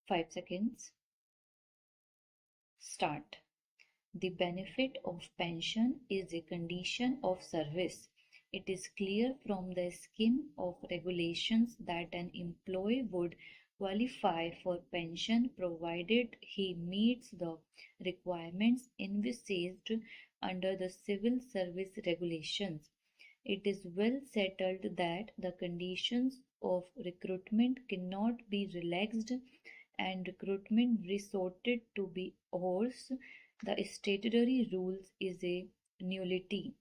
5 seconds. Start. The benefit of pension is a condition of service. It is clear from the scheme of regulations that an employee would qualify for pension provided he meets the requirements envisaged under the Civil Service Regulations. It is well settled that the conditions of recruitment cannot be relaxed and recruitment resorted to be hoarse. The statutory rules is a nullity.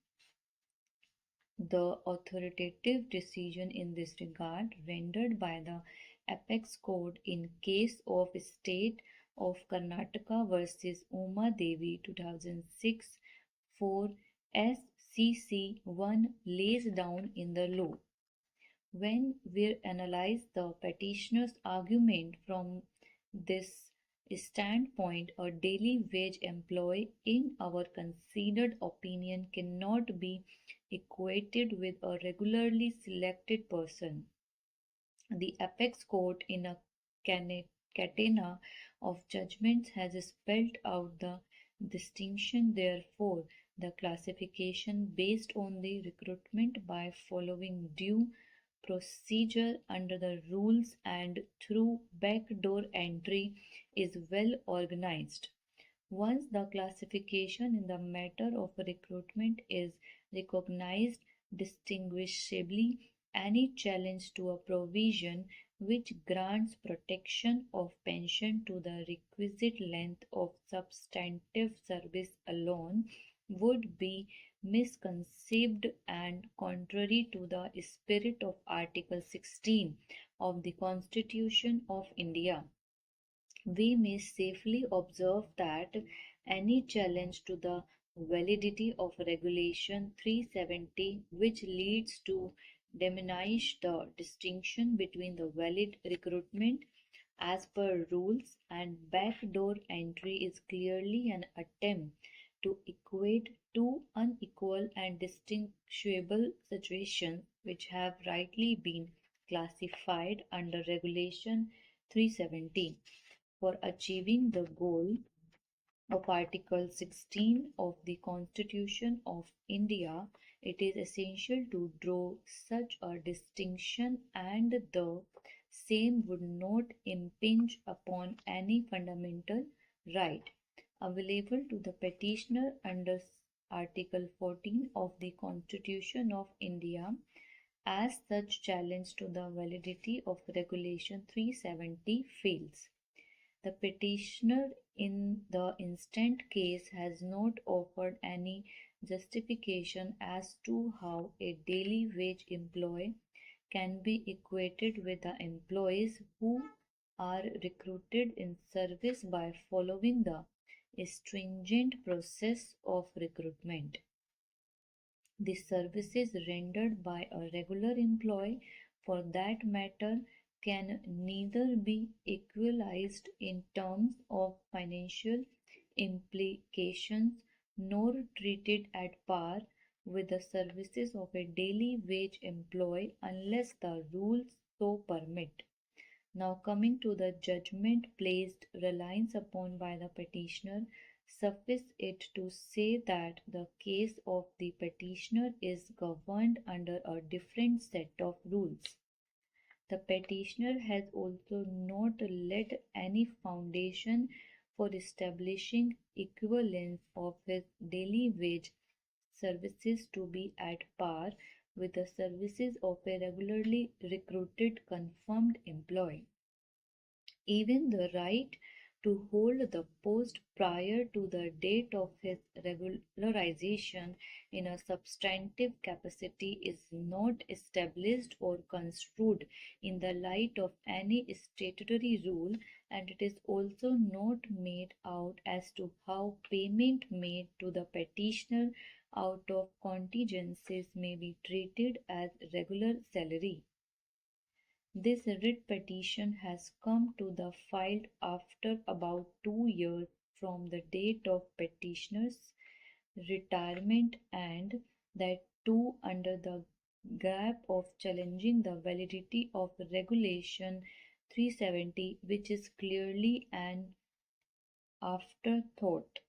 The authoritative decision in this regard rendered by the Apex Court in case of State of Karnataka versus Uma Devi 2006 for SCC 1 lays down in the law. When we analyze the petitioner's argument from this standpoint, a daily wage employee, in our considered opinion, cannot be equated with a regularly selected person. The apex court, in a catena of judgments, has spelled out the distinction. Therefore, the classification based on the recruitment by following due procedure under the rules and through backdoor entry is well organized. Once the classification in the matter of recruitment is recognized distinguishably, any challenge to a provision which grants protection of pension to the requisite length of substantive service alone would be misconceived and contrary to the spirit of Article 16 of the Constitution of India. We may safely observe that any challenge to the validity of Regulation 370 which leads to diminish the distinction between the valid recruitment as per rules and backdoor entry is clearly an attempt to equate two unequal and distinguishable situations which have rightly been classified under Regulation 370. For achieving the goal of Article 16 of the Constitution of India, it is essential to draw such a distinction, and the same would not impinge upon any fundamental right available to the petitioner under Article 14 of the Constitution of India. As such, challenge to the validity of Regulation 370 fails. The petitioner in the instant case has not offered any justification as to how a daily wage employee can be equated with the employees who are recruited in service by following the stringent process of recruitment. The services rendered by a regular employee, for that matter, can neither be equalized in terms of financial implications nor treated at par with the services of a daily wage employee unless the rules so permit. Now, coming to the judgment placed reliance upon by the petitioner, suffice it to say that the case of the petitioner is governed under a different set of rules. The petitioner has also not laid any foundation for establishing equivalence of his daily wage services to be at par with the services of a regularly recruited confirmed employee. Even the right to hold the post prior to the date of his regularization in a substantive capacity is not established or construed in the light of any statutory rule, and it is also not made out as to how payment made to the petitioner out of contingencies may be treated as regular salary. This writ petition has come to the filed after about 2 years from the date of petitioner's retirement, and that too under the gap of challenging the validity of Regulation 370, which is clearly an afterthought.